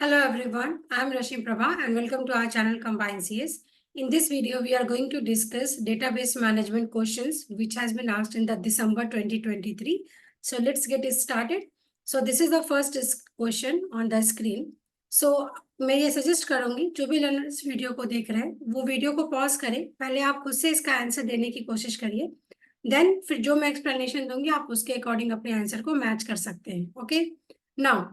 Hello everyone, I am Rashmi Prabha and welcome to our channel Combine CS. In this video, we are going to discuss database management questions which has been asked in the December 2023. So let's get it started. So this is the first question on the screen. So मैं ये suggest करूंगी जो भी learners video को देख रहे हैं वो वीडियो को पॉज करें, पहले आप खुद से इसका आंसर देने की कोशिश करिए, देन फिर जो मैं एक्सप्लेनेशन दूंगी आप उसके अकॉर्डिंग अपने आंसर को मैच कर सकते हैं. Okay, now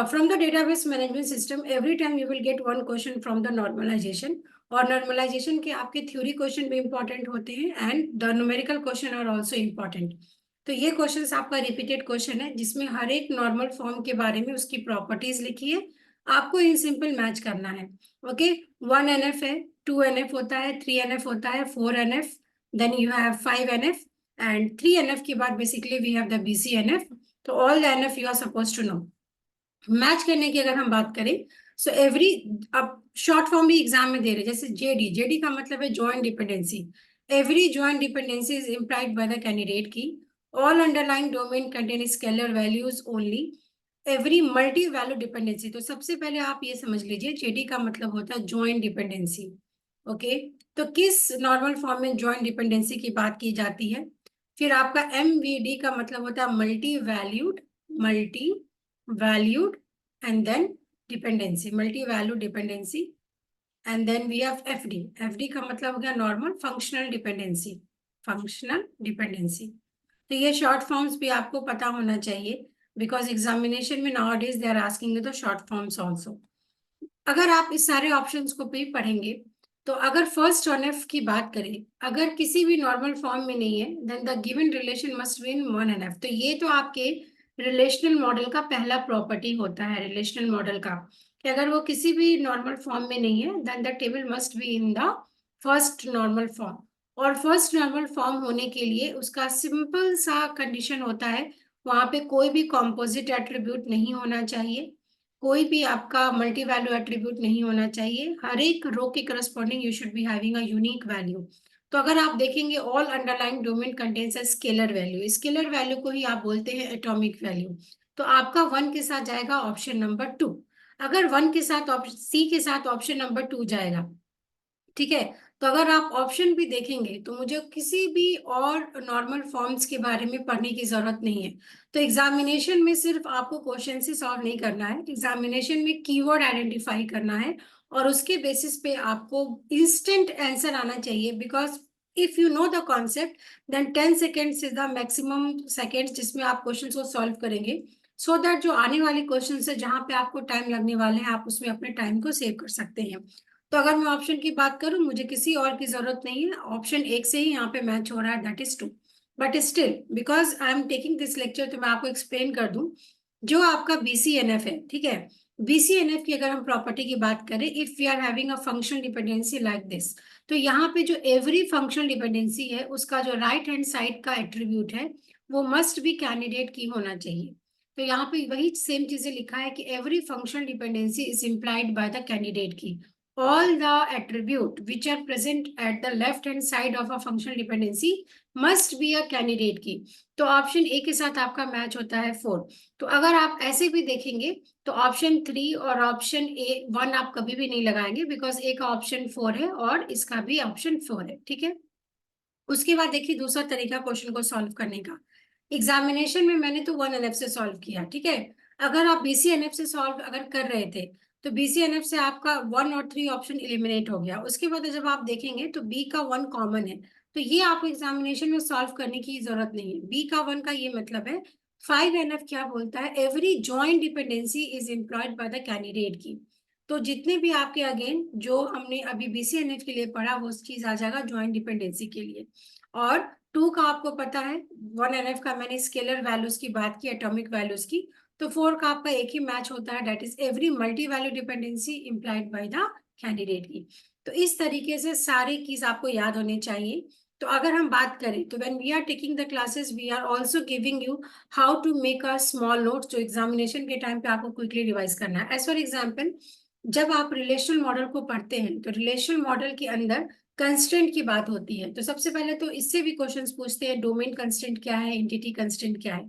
from the database management system, every time you will get one question from the normalization. और normalization के आपके थ्योरी क्वेश्चन भी इंपॉर्टेंट होते हैं and the numerical question are also important. तो ये क्वेश्चन आपका रिपीटेड क्वेश्चन है जिसमें हर एक नॉर्मल फॉर्म के बारे में उसकी प्रॉपर्टीज लिखी है, आपको इन सिंपल मैच करना है. ओके, 1NF है, 2NF होता है, 3NF होता है, 4NF, then you have 5NF and 3NF के बाद basically we have the BCNF. तो all the NF you are suppose to know. Match करने की अगर हम बात करें सो एवरी, अब शॉर्ट फॉर्म भी एग्जाम में दे रहे, जैसे जेडी का मतलब है joint dependency. Every joint dependency is implied by the candidate key. All underlying domain contain scalar values only. Every multi value dependency. तो सबसे पहले आप ये समझ लीजिए जेडी का मतलब होता है जॉइंट डिपेंडेंसी. ओके, तो किस नॉर्मल फॉर्म में जॉइंट डिपेंडेंसी की बात की जाती है. फिर आपका MVD का मतलब होता है multi valued and then dependency, multi-value dependency. And then we have FD का मतलब हो गया नॉर्मल फंक्शनल डिपेंडेंसी. तो ये शॉर्ट फॉर्म्स भी आपको पता होना चाहिए बिकॉज एग्जामिनेशन में nowadays they are asking the short forms also. अगर आप इस सारे ऑप्शंस को भी पढ़ेंगे तो अगर फर्स्ट NF की बात करें, अगर किसी भी नॉर्मल फॉर्म में नहीं है then the given relation must be in 1NF. तो ये तो आपके रिलेशनल मॉडल का पहला प्रॉपर्टी होता है, रिलेशनल मॉडल का, कि अगर वो किसी भी नॉर्मल फॉर्म में नहीं है then the table must be in the first normal form. और फर्स्ट नॉर्मल फॉर्म होने के लिए उसका सिंपल सा कंडीशन होता है, वहां पे कोई भी कॉम्पोजिट एट्रीब्यूट नहीं होना चाहिए, कोई भी आपका मल्टी वैल्यू एट्रीब्यूट नहीं होना चाहिए, हर एक रो के corresponding you should be having a unique value. तो अगर आप देखेंगे all underlying domain contains a scalar value, scalar value को ही आप बोलते हैं एटॉमिक वैल्यू. तो आपका 1 के साथ जाएगा ऑप्शन नंबर 2. अगर 1 के साथ सी के साथ ऑप्शन नंबर 2 जाएगा, ठीक है. तो अगर आप ऑप्शन भी देखेंगे तो मुझे किसी भी और नॉर्मल फॉर्म्स के बारे में पढ़ने की जरूरत नहीं है. तो एग्जामिनेशन में सिर्फ आपको क्वेश्चन से सॉल्व नहीं करना है, एग्जामिनेशन में कीवर्ड आइडेंटिफाई करना है और उसके बेसिस पे आपको इंस्टेंट आंसर आना चाहिए. Because if you know the concept then 10 seconds is the maximum seconds जिसमें आप क्वेश्चन को सॉल्व करेंगे, सो दैट जो आने वाले क्वेश्चन है जहां पे आपको टाइम लगने वाले हैं आप उसमें अपने टाइम को सेव कर सकते हैं. तो अगर मैं ऑप्शन की बात करूं मुझे किसी और की जरूरत नहीं है, ऑप्शन 1 से ही यहाँ पे मैच हो रहा है, that is 2. But still because I am taking this lecture तो मैं आपको एक्सप्लेन कर दूं. जो आपका BCNF है, ठीक है, BCNF की अगर हम प्रॉपर्टी की बात करें, if we are having a functional dependency like this, तो यहाँ पे जो एवरी फंक्शनल डिपेंडेंसी है उसका जो राइट हैंड साइड का एट्रीब्यूट है वो मस्ट बी कैंडिडेट की होना चाहिए. तो यहाँ पे वही सेम चीजें लिखा है कि every functional dependency is implied by the candidate की. All the attribute which are present at the left hand side of a functional dependency must be a candidate की. तो ऑप्शन ए के साथ आपका मैच होता है 4. तो अगर आप ऐसे भी देखेंगे तो ऑप्शन 3 और ऑप्शन ए 1 आप कभी भी नहीं लगाएंगे बिकॉज ए का ऑप्शन 4 है और इसका भी ऑप्शन 4 है, ठीक है. उसके बाद देखिए दूसरा तरीका क्वेश्चन को सॉल्व करने का. एग्जामिनेशन में मैंने तो 1NF से सॉल्व किया, ठीक है. अगर आप BCNF से सॉल्व अगर कर रहे थे तो BCNF से आपका 1 और 3 ऑप्शन एलिमिनेट हो गया. उसके बाद जब आप देखेंगे तो B का 1 कॉमन है, तो ये आपको एग्जामिनेशन में सॉल्व करने की जरूरत नहीं है. B का 1 का ये मतलब है. 5NF क्या बोलता है, every joint dependency is employed by the candidate की. तो जितने भी आपके अगेन जो हमने अभी BCNF के लिए पढ़ा वो चीज आ जाएगा ज्वाइंट डिपेंडेंसी के लिए. और 2 का आपको पता है, 1NF का मैंने स्केलर वैल्यूज की बात की, एटॉमिक वैल्यूज की. तो 4 का आपका एक ही मैच होता है, that is every multi value dependency implied by the candidate की. तो इस तरीके से सारी चीज आपको याद होनी चाहिए. तो अगर हम बात करें तो when we are taking the classes we are also giving you how to make a small notes जो एग्जामिनेशन के टाइम पे आपको क्विकली रिवाइज करना है. एज फॉर एग्जाम्पल जब आप रिलेशनल मॉडल को पढ़ते हैं तो रिलेशनल मॉडल के अंदर कंस्ट्रेंट की बात होती है. तो सबसे पहले तो इससे भी क्वेश्चंस पूछते हैं डोमेन कंस्ट्रेंट क्या है, एंटिटी कंस्ट्रेंट क्या है.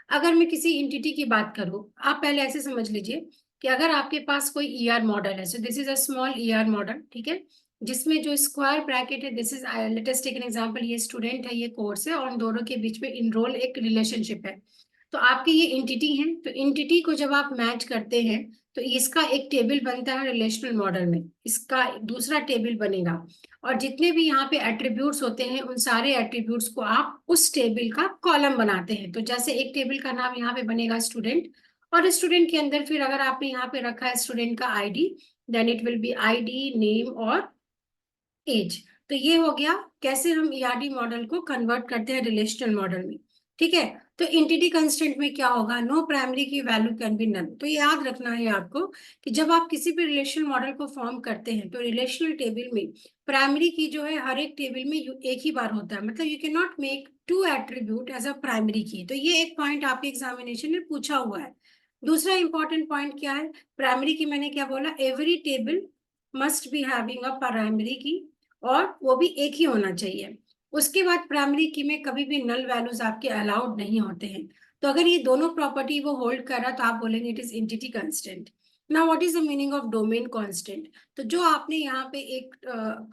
अगर मैं किसी एंटिटी की बात करूं, आप पहले ऐसे समझ लीजिए कि अगर आपके पास कोई ईआर मॉडल है, so this is a small ER model, ठीक है, जिसमें जो स्क्वायर ब्रैकेट है, this is, let us take an example, ये स्टूडेंट है, ये कोर्स है, और उन दोनों के बीच में इनरोल एक रिलेशनशिप है। तो आपकी ये एंटिटी है, तो एंटिटी को जब आप मैच करते हैं तो इसका एक टेबल बनता है रिलेशनल मॉडल में, इसका दूसरा टेबल बनेगा, और जितने भी यहाँ पे एट्रीब्यूट्स होते हैं उन सारे एट्रीब्यूट्स को आप उस टेबल का कॉलम बनाते हैं। तो जैसे एक टेबल का नाम यहाँ पे बनेगा स्टूडेंट, और स्टूडेंट के अंदर फिर अगर आपने यहाँ पे रखा है स्टूडेंट का ID, then it will be ID, name और एज। तो ये हो गया कैसे हम ईआरडी मॉडल को कन्वर्ट करते हैं रिलेशनल मॉडल में, ठीक है। तो एंटिटी कंस्ट्रेंट में क्या होगा, नो प्राइमरी की वैल्यू कैन बी नन। तो याद रखना है आपको कि जब आप किसी भी रिलेशनल मॉडल को फॉर्म करते हैं तो रिलेशनल टेबल में प्राइमरी की जो है हर एक टेबल में एक ही बार होता है, मतलब you can not make two attribute as a primary key. तो ये एक पॉइंट आपके एग्जामिनेशन में पूछा हुआ है। दूसरा इंपॉर्टेंट पॉइंट क्या है, प्राइमरी की मैंने क्या बोला, every table must be having a primary की, और वो भी एक ही होना चाहिए। उसके बाद प्राइमरी की में कभी भी नल वैल्यूज आपके अलाउड नहीं होते हैं। तो अगर ये दोनों प्रॉपर्टी वो होल्ड कर रहा तो आप बोलेंगे it is entity constant. Now what is the meaning of domain constant. तो जो आपने यहाँ पे एक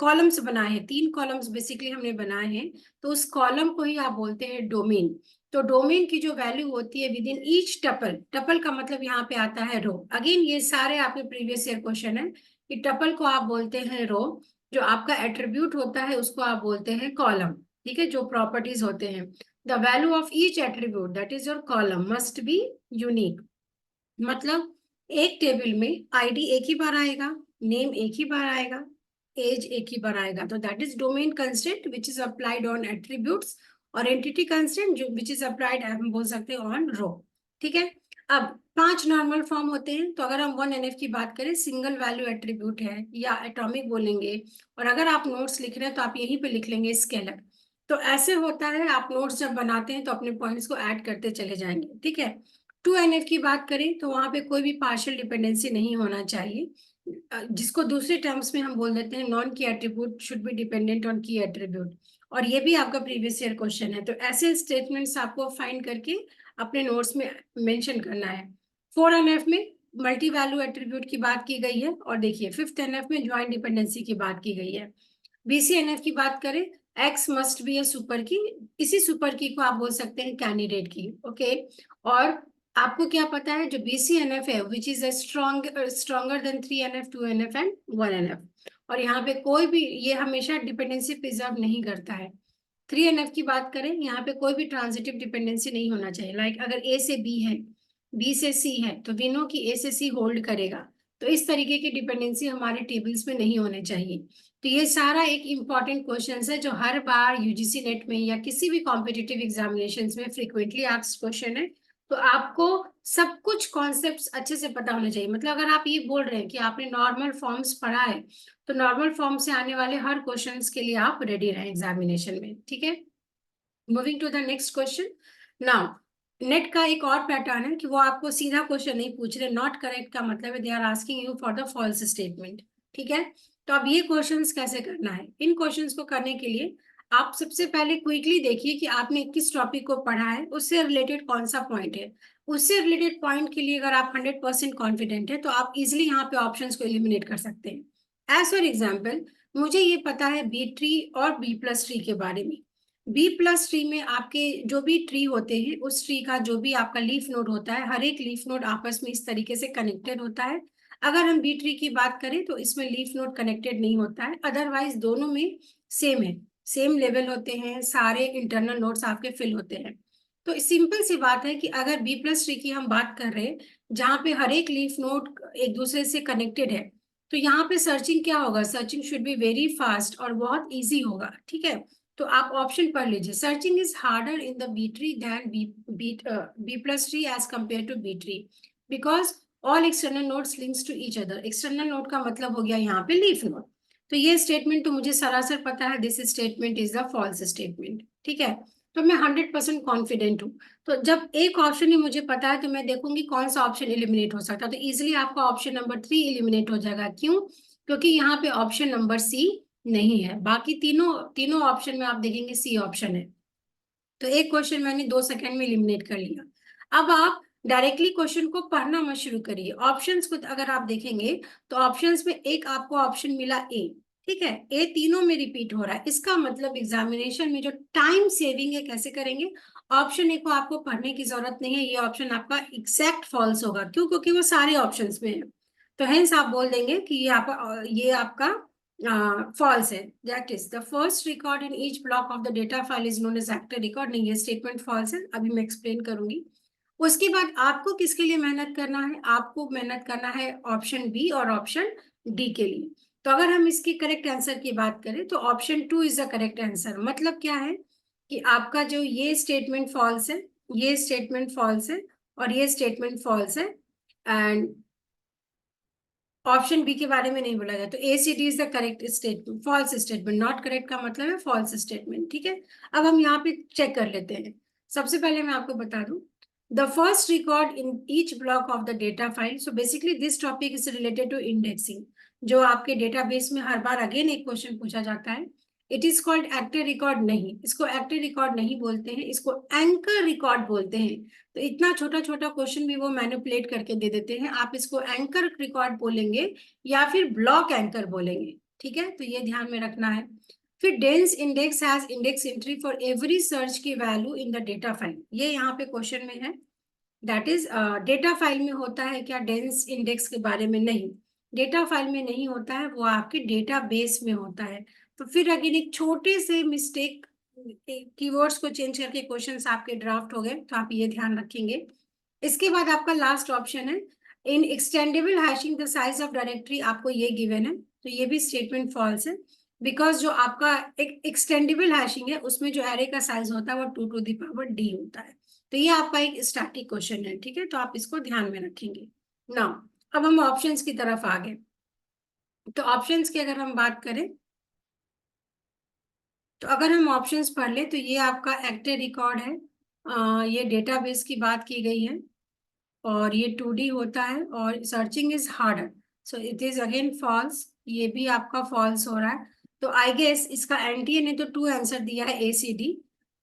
कॉलम्स बनाए हैं, 3 कॉलम्स बेसिकली हमने बनाए हैं, तो उस कॉलम को ही आप बोलते हैं डोमेन। तो डोमेन की जो वैल्यू होती है with in each tuple, tuple का मतलब यहाँ पे आता है रो। अगेन ये सारे आपके प्रीवियस ईयर क्वेश्चन है कि टपल को आप बोलते हैं रो, जो आपका एट्रीब्यूट होता है उसको आप बोलते हैं कॉलम, ठीक है, जो प्रॉपर्टीज होते हैं। The value of each attribute that is your column must be unique, मतलब एक टेबल में आईडी एक ही बार आएगा, नेम एक ही बार आएगा, एज एक ही बार आएगा। तो that is domain constraint which is applied on attributes, और एंटिटी कंस्ट्रेंट जो विच इज अप्लाइड हम बोल सकते हैं ऑन रो, ठीक है। अब 5 नॉर्मल फॉर्म होते हैं, तो अगर हम 1NF की बात करें, सिंगल वैल्यू एट्रीब्यूट है या एटॉमिक बोलेंगे, और अगर आप नोट्स लिख रहे हैं तो आप यहीं पे लिख लेंगे स्केलर। तो ऐसे होता है, आप नोट्स जब बनाते हैं तो अपने पॉइंट्स को ऐड करते चले जाएंगे, ठीक है। 2NF की बात करें तो वहां पे कोई भी पार्शियल डिपेंडेंसी नहीं होना चाहिए, जिसको दूसरे टर्म्स में हम बोल देते हैं नॉन की attribute should be dependent on की एट्रीब्यूट, और ये भी आपका प्रीवियस ईयर क्वेश्चन है। तो ऐसे स्टेटमेंट्स आपको फाइंड करके अपने नोट्स में मेंशन करना है। 4NF में मल्टी वैल्यू एट्रीब्यूट की बात की गई है, और देखिए 5th NF में ज्वाइंट डिपेंडेंसी की बात की गई है। BCNF की बात करें, x must be A super की, इसी सुपर की को आप बोल सकते हैं कैंडिडेट की, ओके। और आपको क्या पता है, जो BCNF है which is stronger than 3NF, 2NF and 1NF, और यहाँ पे कोई भी ये हमेशा डिपेंडेंसी प्रिजर्व नहीं करता है। 3NF की बात करें, यहाँ पे कोई भी ट्रांजिटिव डिपेंडेंसी नहीं होना चाहिए, लाइक अगर A से B है, B से C है, तो वी नो कि A से C होल्ड करेगा। तो इस तरीके की डिपेंडेंसी हमारे टेबल्स में नहीं होने चाहिए। तो ये सारा एक इम्पॉर्टेंट क्वेश्चन है जो हर बार यूजीसी नेट में या किसी भी कॉम्पिटिटिव एग्जामिनेशन में फ्रिक्वेंटली आस्क्ड क्वेश्चन है। तो आपको सब कुछ कॉन्सेप्ट्स अच्छे से पता होने चाहिए। मतलब अगर आप ये बोल रहे हैं कि आपने नॉर्मल फॉर्म्स पढ़ा है, तो नॉर्मल फॉर्म से आने वाले हर क्वेश्चंस के लिए आप रेडी रहें एग्जामिनेशन में, ठीक है। Moving to the next question. Now NET का एक और पैटर्न है कि वो आपको सीधा क्वेश्चन नहीं पूछ रहे, नॉट करेक्ट का मतलब है they are asking you for the false statement, ठीक है। तो अब ये क्वेश्चंस कैसे करना है, इन क्वेश्चंस को करने के लिए आप सबसे पहले क्विकली देखिए कि आपने किस टॉपिक को पढ़ा है, उससे रिलेटेड कौन सा पॉइंट है। उससे रिलेटेड पॉइंट के लिए अगर आप 100% कॉन्फिडेंट है तो आप इजिली यहाँ पे ऑप्शंस को एलिमिनेट कर सकते हैं। एज फॉर एग्जाम्पल, मुझे ये पता है बी ट्री और B+ट्री के बारे में। B+ट्री में आपके जो भी ट्री होते हैं, उस ट्री का जो भी आपका लीफ नोड होता है, हर एक लीफ नोड आपस में इस तरीके से कनेक्टेड होता है। अगर हम B ट्री की बात करें तो इसमें लीफ नोड कनेक्टेड नहीं होता है, अदरवाइज दोनों में सेम है, सेम लेवल होते हैं, सारे इंटरनल नोड्स आपके फिल होते हैं। तो सिंपल सी बात है कि अगर B+ट्री की हम बात कर रहे हैं जहाँ पे हर एक लीफ नोड एक दूसरे से कनेक्टेड है, तो यहाँ पे सर्चिंग क्या होगा, searching should be very fast और बहुत ईजी होगा, ठीक है। तो आप ऑप्शन पढ़ लीजिए, searching is harder in the B tree than B+ट्री as compare to B tree, because all external nodes links to each other. External node का मतलब हो गया यहाँ पे लीफ नोड। तो ये स्टेटमेंट तो मुझे सरासर पता है, this statement is the false statement, ठीक है। तो मैं 100% कॉन्फिडेंट हूँ। तो जब एक ऑप्शन ही मुझे पता है तो मैं देखूंगी कौन सा ऑप्शन एलिमिनेट हो सकता है। तो इजिली आपका ऑप्शन नंबर 3 एलिमिनेट हो जाएगा। क्यों? क्योंकि यहाँ पे ऑप्शन नंबर C नहीं है, बाकी तीनों तीनों ऑप्शन में आप देखेंगे C ऑप्शन है। तो एक क्वेश्चन मैंने 2 सेकंड में एलिमिनेट कर लिया। अब आप डायरेक्टली क्वेश्चन को पढ़ना मत शुरू करिए। ऑप्शंस को अगर आप देखेंगे तो ऑप्शंस में एक आपको ऑप्शन मिला ए, ठीक है, ए तीनों में रिपीट हो रहा है, इसका मतलब एग्जामिनेशन में जो टाइम सेविंग है कैसे करेंगे, ऑप्शन ए को आपको पढ़ने की जरूरत नहीं है, ये ऑप्शन आपका एग्जैक्ट फॉल्स होगा। क्यों? क्योंकि वो सारे ऑप्शंस में है। तो हेंस आप बोल देंगे कि ये आपका फॉल्स है। That is the first record in each block of the data file is known as active record. नहीं, ये स्टेटमेंट फॉल्स है, अभी मैं एक्सप्लेन करूंगी। उसके बाद आपको किसके लिए मेहनत करना है? आपको मेहनत करना है ऑप्शन बी और ऑप्शन डी के लिए। तो अगर हम इसकी करेक्ट आंसर की बात करें तो option 2 is the correct answer. मतलब क्या है कि आपका जो ये स्टेटमेंट फॉल्स है, ये स्टेटमेंट फॉल्स है और ये स्टेटमेंट फॉल्स है, एंड ऑप्शन बी के बारे में नहीं बोला गया। तो A C D is the correct statement, false statement. Not correct का मतलब है फॉल्स स्टेटमेंट, ठीक है। अब हम यहाँ पे चेक कर लेते हैं। सबसे पहले मैं आपको बता दूं, the first record in each block of the data file. So basically this topic is related to indexing, जो आपके डेटाबेस में हर बार अगेन एक क्वेश्चन पूछा जाता है। It is called active record. नहीं, इसको एक्टिव रिकॉर्ड नहीं बोलते हैं, इसको एंकर रिकॉर्ड बोलते हैं। तो इतना छोटा छोटा क्वेश्चन भी वो मैनिपुलेट करके दे देते हैं। आप इसको एंकर रिकॉर्ड बोलेंगे या फिर ब्लॉक एंकर बोलेंगे, ठीक है, तो ये ध्यान में रखना है। फिर dense index has index entry for every search key value in the data file. ये यहाँ पे क्वेश्चन में है। दैट इज डेटा फाइल में होता है क्या डेंस इंडेक्स के बारे में? नहीं, डेटा फाइल में नहीं होता है, वो आपके डेटा बेस में होता है। तो फिर अगेन एक छोटे से मिस्टेक, कीवर्ड्स को चेंज करके क्वेश्चंस आपके ड्राफ्ट हो गए, तो आप ये ध्यान रखेंगे। इसके बाद आपका लास्ट ऑप्शन है in extendible hashing the size of directory, आपको ये गिवन है, तो ये भी स्टेटमेंट फॉल्स है। बिकॉज जो आपका एक एक्सटेंडेबल हैशिंग है उसमें जो एरे का साइज होता है वो 2 to the power d होता है। तो ये आपका एक स्टैटिक क्वेश्चन है, ठीक है, तो आप इसको ध्यान में रखेंगे ना। अब हम ऑप्शंस की तरफ आ गए। तो ऑप्शंस की अगर हम बात करें, तो अगर हम ऑप्शंस पढ़ ले तो ये आपका एक्टिव रिकॉर्ड है, ये डेटाबेस की बात की गई है, और ये 2D होता है, और searching is harder, so it is again false. ये भी आपका फॉल्स हो रहा है। तो आई गेस इसका एनटीए ने तो 2 आंसर दिया है ए सी डी,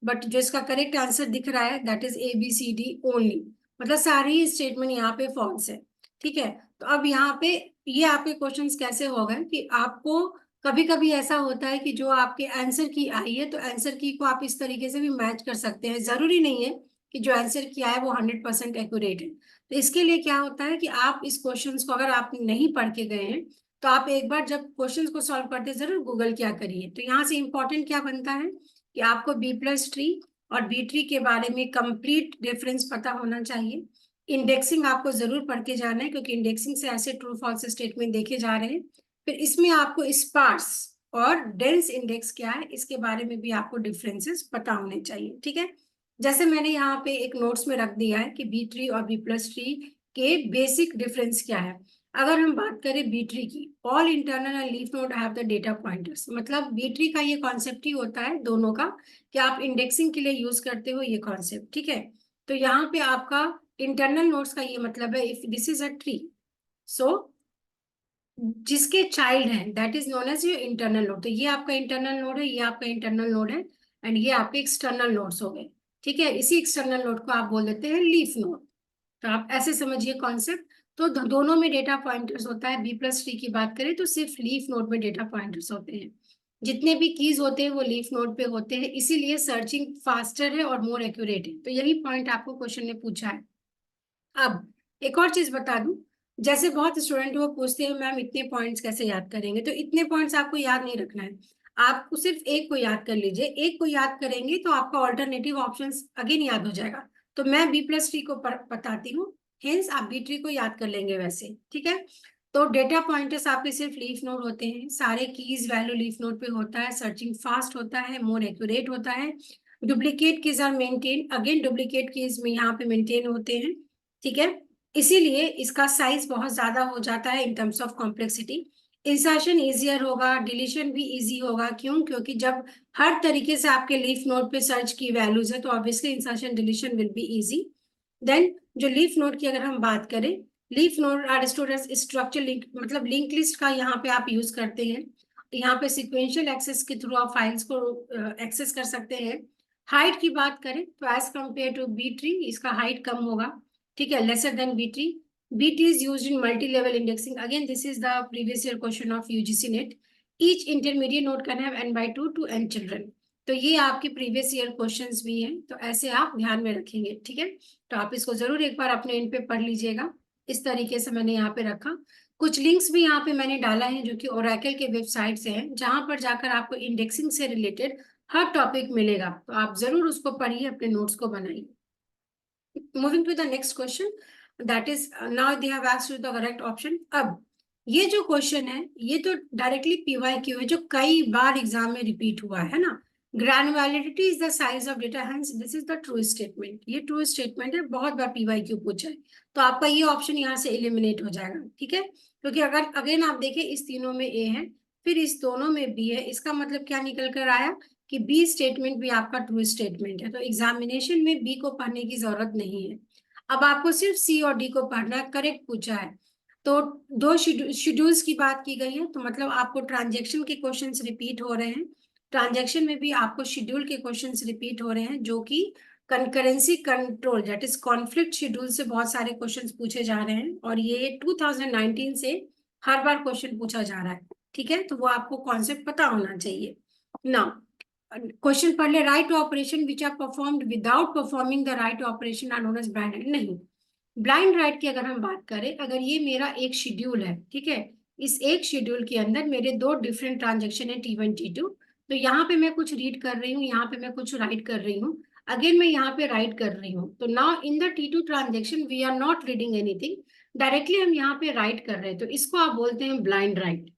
बट जो इसका करेक्ट आंसर दिख रहा है that is A B C D only. मतलब सारी स्टेटमेंट यहाँ पे फॉल्स है, ठीक है। तो अब यहाँ पे ये आपके क्वेश्चंस कैसे हो गए कि आपको कभी कभी ऐसा होता है कि जो आपके आंसर की आई है तो आंसर की को आप इस तरीके से भी मैच कर सकते हैं। जरूरी नहीं है कि जो आंसर किया है वो 100% एक्यूरेट है। तो इसके लिए क्या होता है कि आप इस क्वेश्चंस को अगर आप नहीं पढ़ के गए हैं तो आप एक बार जब क्वेश्चंस को सॉल्व करते हैं जरूर गूगल क्या करिए। तो यहाँ से इंपॉर्टेंट क्या बनता है कि आपको बी प्लस ट्री और बी ट्री के बारे में कंप्लीट डिफरेंस पता होना चाहिए। इंडेक्सिंग आपको जरूर पढ़ के जाना है, क्योंकि इंडेक्सिंग से ऐसे ट्रू फॉल्स स्टेटमेंट देखे जा रहे हैं। फिर इसमें आपको स्पार्स और डेंस इंडेक्स क्या है इसके बारे में भी आपको डिफरेंसेस पता होने चाहिए, ठीक है। जैसे मैंने यहाँ पे एक नोट्स में रख दिया है कि बी ट्री और बी प्लस ट्री के बेसिक डिफरेंस क्या है। अगर हम बात करें बी ट्री की, all internal and leaf node have the data pointers. मतलब बी ट्री का ये कॉन्सेप्ट ही होता है दोनों का कि आप इंडेक्सिंग के लिए यूज करते हो ये कॉन्सेप्ट, ठीक है। तो यहाँ पे आपका इंटरनल नोड्स का ये मतलब है if this is a tree, so जिसके चाइल्ड है that is known as your internal node. तो ये आपका इंटरनल नोड है, ये आपका इंटरनल नोड है, एंड ये आपके एक्सटर्नल नोड्स हो गए, ठीक है। इसी एक्सटर्नल नोड को आप बोल देते हैं लीफ नोड। तो आप ऐसे समझिए कॉन्सेप्ट। तो दोनों में डेटा पॉइंटर्स होता है। बी प्लस ट्री की बात करें तो सिर्फ लीफ नोड में डेटा पॉइंटर्स होते हैं। जितने भी कीज होते हैं वो लीफ नोड पे होते हैं, इसीलिए सर्चिंग फास्टर है और मोर एक्यूरेट है। तो यही पॉइंट आपको क्वेश्चन ने पूछा है। अब एक और चीज बता दूं, जैसे बहुत स्टूडेंट वो पूछते हैं मैम इतने पॉइंट्स कैसे याद करेंगे? तो इतने पॉइंट्स आपको याद नहीं रखना है, आपको सिर्फ एक को याद कर लीजिए। एक को याद करेंगे तो आपका ऑल्टरनेटिव ऑप्शंस अगेन याद हो जाएगा। तो मैं बी प्लस ट्री को बताती हूँ, हेंस आप बी ट्री को याद कर लेंगे वैसे, ठीक है। तो डेटा पॉइंटर्स आपके सिर्फ लीफ नोड होते हैं, सारे कीज वैल्यू लीफ नोड पे होता है, सर्चिंग फास्ट होता है, मोर एक्यूरेट होता है। Duplicate keys are maintain, again duplicate keys में यहाँ पे मेंटेन होते हैं, ठीक है। इसीलिए इसका साइज बहुत ज्यादा हो जाता है in terms of complexity. Insertion easier होगा, डिलीशन भी इजी होगा। क्यों? क्योंकि जब हर तरीके से आपके लीफ नोड पे सर्च की वैल्यूज है तो obviously insertion deletion will be easy. Then जो लीफ नोड की अगर हम बात करें, leaf node are stored as structure link, मतलब लिंक लिस्ट का यहाँ पे आप यूज करते हैं। यहाँ पे सिक्वेंशियल एक्सेस के थ्रू आप फाइल्स को एक्सेस कर सकते हैं। हाइट की बात करें तो as compare to B tree इसका हाइट कम होगा। ठीक है, lesser than B3. B3 is used in multi-level indexing. Again, this is the previous year question of UGC NET. Each intermediate node can have n by 2 to n children. तो ये आपके previous year questions भी हैं, तो ऐसे आप ध्यान में रखेंगे. ठीक है, तो आप इसको जरूर एक बार अपने इन पे पढ़ लीजिएगा. इस तरीके से मैंने यहाँ पे रखा. कुछ लिंक्स भी यहाँ पे मैंने डाला है जो कि ओरेकल के वेबसाइट से हैं, जहां पर जाकर आपको इंडेक्सिंग से रिलेटेड हर टॉपिक मिलेगा. तो आप जरूर उसको पढ़िए, अपने नोट्स को बनाइए. Moving to the next question, that is now they have asked you the correct option. अब ये जो क्वेश्चन है ये तो डायरेक्टली PYQ है, जो कई बार एग्जाम में रिपीट हुआ है ना. Granularity is the size of data, hence this is the true statement. ये ट्रू स्टेटमेंट है, बहुत बार PYQ पूछा है, तो आपका ये ऑप्शन यहाँ से एलिमिनेट हो जाएगा. ठीक है, क्योंकि अगर अगेन आप देखें इस तीनों में A है, फिर इस दोनों में B है, इसका मतलब क्या निकल कर आया कि बी स्टेटमेंट भी आपका ट्रू स्टेटमेंट है. तो एग्जामिनेशन में बी को पढ़ने की जरूरत नहीं है. अब आपको सिर्फ सी और डी को पढ़ना है. करेक्ट पूछा है, तो दो शेड्यूल्स की बात की गई है, तो मतलब आपको ट्रांजैक्शन के क्वेश्चंस रिपीट हो रहे हैं. ट्रांजैक्शन में भी आपको शेड्यूल के क्वेश्चंस रिपीट हो रहे हैं, जो कि concurrency control that is conflict schedule से बहुत सारे क्वेश्चंस पूछे जा रहे हैं, और ये 2019 से हर बार क्वेश्चन पूछा जा रहा है. ठीक है, तो वो आपको कॉन्सेप्ट पता होना चाहिए ना. क्वेश्चन पढ़ ले. Write operation which are performed without performing the write operation are known as blind write. नहीं, ब्लाइंड राइट की अगर हम बात करें, अगर ये मेरा एक शेड्यूल है, ठीक है, इस एक शेड्यूल के अंदर मेरे दो डिफरेंट ट्रांजेक्शन है T1 T2, तो यहाँ पे मैं कुछ रीड कर रही हूँ, यहाँ पे मैं कुछ राइट कर रही हूँ, अगेन मैं यहाँ पे राइट कर रही हूँ. तो now in the T2 transaction we are not reading anything, directly हम यहाँ पे राइट कर रहे हैं, तो इसको आप बोलते हैं ब्लाइंड राइट.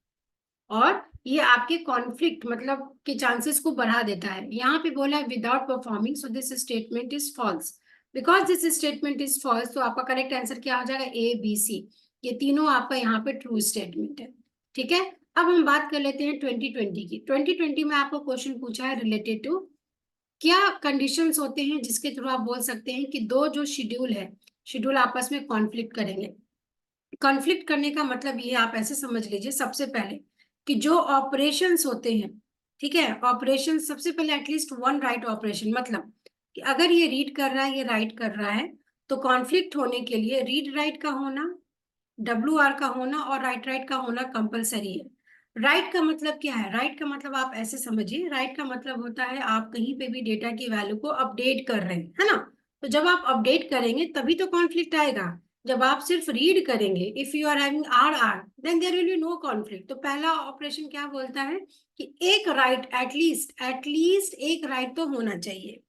और ये आपके कॉन्फ्लिक्ट मतलब के चांसेस को बढ़ा देता है. यहाँ पे बोला है without performing, so this statement is false. Because this statement is false, तो आपका करेक्ट आंसर क्या हो जाएगा? A B C. ये तीनों आपका यहाँ पे ट्रू स्टेटमेंट है. ठीक है, अब हम बात कर लेते हैं 2020 की. 2020 में आपको क्वेश्चन पूछा है रिलेटेड टू क्या कंडीशंस होते हैं जिसके थ्रू आप बोल सकते हैं कि दो जो शेड्यूल है, शेड्यूल आपस में कॉन्फ्लिक्ट करेंगे. कॉन्फ्लिक्ट करने का मतलब ये आप ऐसे समझ लीजिए, सबसे पहले कि जो ऑपरेशंस होते हैं, ठीक है, ऑपरेशन सबसे पहले एटलीस्ट वन राइट ऑपरेशन, मतलब कि अगर ये रीड कर रहा है, ये राइट कर रहा है, तो कॉन्फ्लिक्ट होने के लिए रीड राइट का होना, WR का होना और राइट राइट का होना कंपलसरी है. राइट का मतलब क्या है? राइट का मतलब आप ऐसे समझिए, राइट का मतलब होता है आप कहीं पे भी डेटा की वैल्यू को अपडेट कर रहे हैं, है ना. तो जब आप अपडेट करेंगे तभी तो कॉन्फ्लिक्ट आएगा. जब आप सिर्फ रीड करेंगे, if you are having RR, then there will be no conflict. तो पहला ऑपरेशन क्या बोलता है कि एक राइट, एटलीस्ट एक राइट तो होना चाहिए,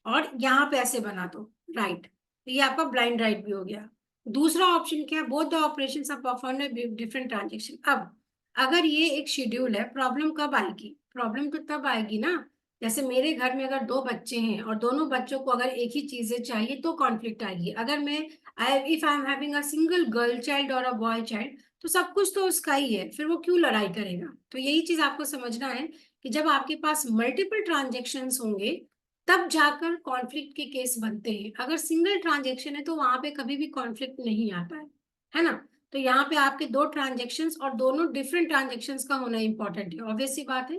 और यहाँ पे ऐसे बना दो राइट. तो ये आपका ब्लाइंड राइट भी हो गया. दूसरा ऑप्शन क्या है? Both the operations are performed different transaction. अब अगर ये एक शेड्यूल है, प्रॉब्लम कब आएगी? प्रॉब्लम तो तब आएगी ना, जैसे मेरे घर में अगर दो बच्चे हैं और दोनों बच्चों को अगर एक ही चीजें चाहिए तो कॉन्फ्लिक्ट आएगी. अगर मैं if I am having a single girl child और अ बॉय चाइल्ड, तो सब कुछ तो उसका ही है, फिर वो क्यों लड़ाई करेगा? तो यही चीज आपको समझना है कि जब आपके पास मल्टीपल ट्रांजेक्शन्स होंगे तब जाकर कॉन्फ्लिक्ट के केस बनते हैं. अगर सिंगल ट्रांजेक्शन है तो वहां पे कभी भी कॉन्फ्लिक्ट नहीं आता है ना. तो यहाँ पे आपके दो ट्रांजेक्शन्स और दोनों डिफरेंट ट्रांजेक्शन्स का होना इंपॉर्टेंट है, ऑब्वियस सी बात है.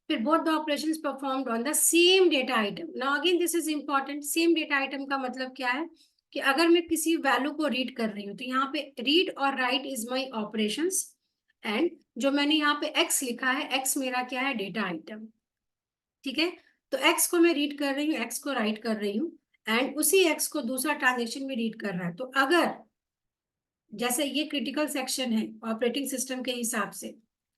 फिर both the operations performed on the same data item. Now again this is important. Same data item का मतलब क्या है कि अगर मैं किसी वैल्यू को रीड कर रही हूँ, तो यहाँ पे रीड और right is my operations, and जो मैंने यहाँ पे x लिखा है, x मेरा क्या है? Data item. ठीक है, तो x को मैं रीड कर रही हूँ, x को राइट कर रही हूँ, एंड उसी x को दूसरा ट्रांजेक्शन में रीड कर रहा है. तो अगर जैसे ये क्रिटिकल सेक्शन है ऑपरेटिंग सिस्टम के हिसाब से,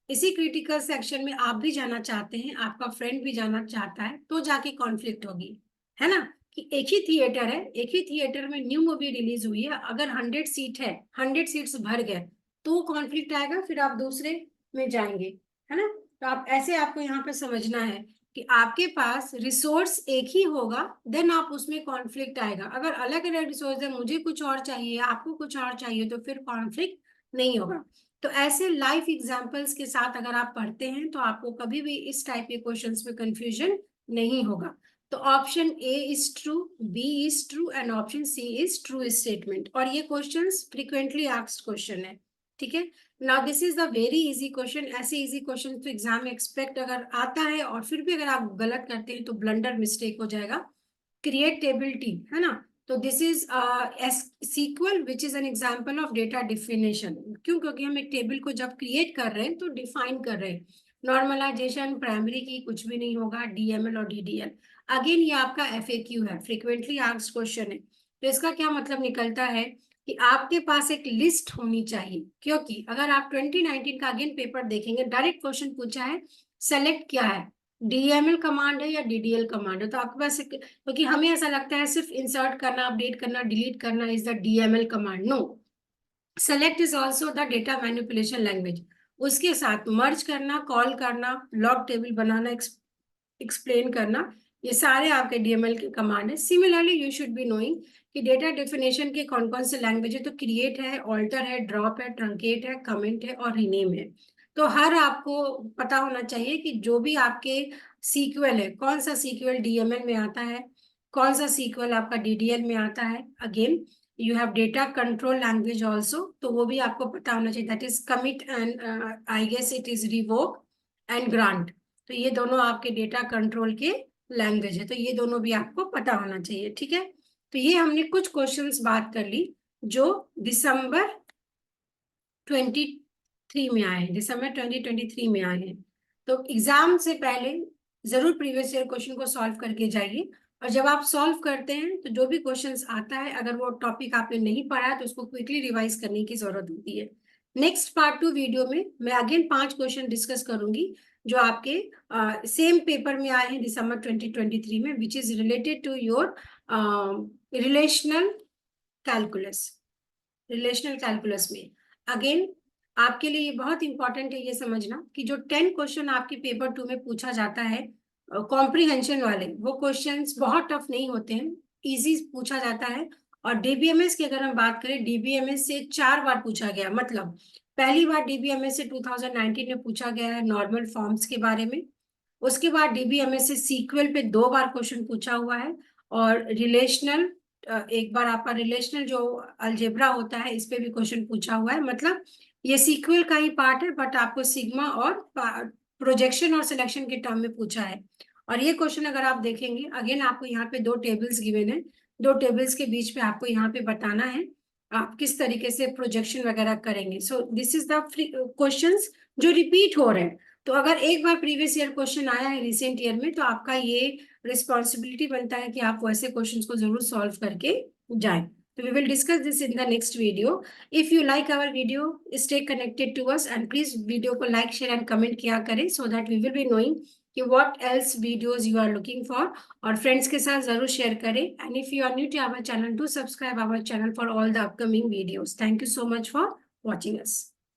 इसी क्रिटिकल सेक्शन में आप भी जाना चाहते हैं, आपका फ्रेंड भी जाना चाहता है, तो जाके कॉन्फ्लिक्ट होगी, है ना. कि एक ही थिएटर है, एक ही थिएटर में न्यू मूवी रिलीज हुई है, अगर 100 सीट है, 100 सीट्स भर गए तो कॉन्फ्लिक्ट आएगा, फिर आप दूसरे में जाएंगे, है ना. तो आप ऐसे आपको यहाँ पे समझना है कि आपके पास रिसोर्स एक ही होगा, देन आप उसमें कॉन्फ्लिक्ट आएगा. अगर अलग अलग रिसोर्स है, मुझे कुछ और चाहिए, आपको कुछ और चाहिए, तो फिर कॉन्फ्लिक्ट नहीं होगा. तो ऐसे लाइफ एग्जांपल्स के साथ अगर आप पढ़ते हैं तो आपको कभी भी इस टाइप के क्वेश्चंस में कंफ्यूजन नहीं होगा. तो option A is true, B is true and option C is true statement. और ये क्वेश्चंस फ्रीक्वेंटली आस्क्ड क्वेश्चन है. ठीक है, now this is the very easy question. ऐसे इजी क्वेश्चन तो एग्जाम में एक्सपेक्ट अगर आता है और फिर भी अगर आप गलत करते हैं तो ब्लंडर मिस्टेक हो जाएगा. क्रिएट टेबल T, है ना. तो this is SQL which is an example of data definition. क्यों? क्योंकि हम एक टेबल को जब क्रिएट कर रहे हैं तो डिफाइन कर रहे हैं। नॉर्मलाइजेशन प्राइमरी की कुछ भी नहीं होगा, DML और DDL। अगेन ये आपका FAQ है, फ्रिक्वेंटली आस्क्ड क्वेश्चन है। तो इसका क्या मतलब निकलता है कि आपके पास एक लिस्ट होनी चाहिए, क्योंकि अगर आप 2019 का अगेन पेपर देखेंगे, डायरेक्ट क्वेश्चन पूछा है सेलेक्ट क्या है, DML कमांड है या DDL कमांड है। तो आपके पास क्योंकि हमें ऐसा लगता है सिर्फ इंसर्ट करना, अपडेट करना, डिलीट करना is the DML command. No, select is also the data manipulation language. उसके साथ मर्ज करना, कॉल करना, लॉग टेबल बनाना, एक्सप्लेन करना, ये सारे आपके DML के कमांड है। Similarly you should be knowing कि डेटा डेफिनेशन के कौन कौन से लैंग्वेज है। तो क्रिएट है, ऑल्टर है, ड्रॉप है, ट्रंकेट है, कमेंट है और रीनेम है। तो हर आपको पता होना चाहिए कि जो भी आपके सीक्वल है, कौन सा सीक्वल DML में आता है, कौन सा सीक्वल आपका DDL में आता है। Again you have data control language also, तो वो भी आपको पता होना चाहिए, that is commit and I guess it is revoke and grant. तो ये दोनों आपके डेटा कंट्रोल के लैंग्वेज है, तो ये दोनों भी आपको पता होना चाहिए। ठीक है, तो ये हमने कुछ क्वेश्चंस बात कर ली जो दिसंबर 23 में आए हैं, दिसंबर 2023 में आए हैं। तो एग्जाम से पहले जरूर प्रीवियस ईयर क्वेश्चन को सॉल्व करके जाइए, और जब आप सॉल्व करते हैं तो जो भी क्वेश्चंस आता है, अगर वो टॉपिक आपने नहीं पढ़ा है तो उसको क्विकली रिवाइज करने की जरूरत होती है। नेक्स्ट पार्ट 2 वीडियो में मैं अगेन 5 क्वेश्चन डिस्कस करूंगी जो आपके सेम पेपर में आए हैं दिसंबर 2023 में, which is related to your relational calculus. Relational calculus में अगेन आपके लिए ये बहुत इंपॉर्टेंट है ये समझना कि जो 10 क्वेश्चन आपके पेपर 2 में पूछा जाता है कॉम्प्रीहेंशन वाले, वो क्वेश्चंस बहुत टफ नहीं होते हैं, इजी पूछा जाता है। और DBMS की अगर हम बात करें, DBMS से 4 बार पूछा गया। मतलब पहली बार DBMS से 2019 में पूछा गया है नॉर्मल फॉर्म्स के बारे में। उसके बाद DBMS से सीक्वल पे 2 बार क्वेश्चन पूछा हुआ है, और रिलेशनल एक बार आपका रिलेशनल जो अलजेब्रा होता है इस पे भी क्वेश्चन पूछा हुआ है। मतलब ये सीक्वल का ही पार्ट है, बट आपको सिग्मा और प्रोजेक्शन और सिलेक्शन के टर्म में पूछा है। और ये क्वेश्चन अगर आप देखेंगे, अगेन आपको यहाँ पे 2 टेबल्स गिवन है, 2 टेबल्स के बीच में आपको यहाँ पे बताना है आप किस तरीके से प्रोजेक्शन वगैरह करेंगे। सो दिस इज द क्वेश्चंस जो रिपीट हो रहे हैं। तो अगर एक बार प्रीवियस ईयर क्वेश्चन आया है रिसेंट ईयर में, तो आपका ये रिस्पॉन्सिबिलिटी बनता है कि आप वैसे क्वेश्चंस को जरूर सॉल्व करके जाएं। So we will discuss this in the next video. If you like our video, stay connected to us and please video को like, share and comment किया करें, so that we will be knowing कि what else videos you are looking for, और friends के साथ जरूर share करें। And if you are new to our channel, do subscribe our channel for all the upcoming videos. Thank you so much for watching us.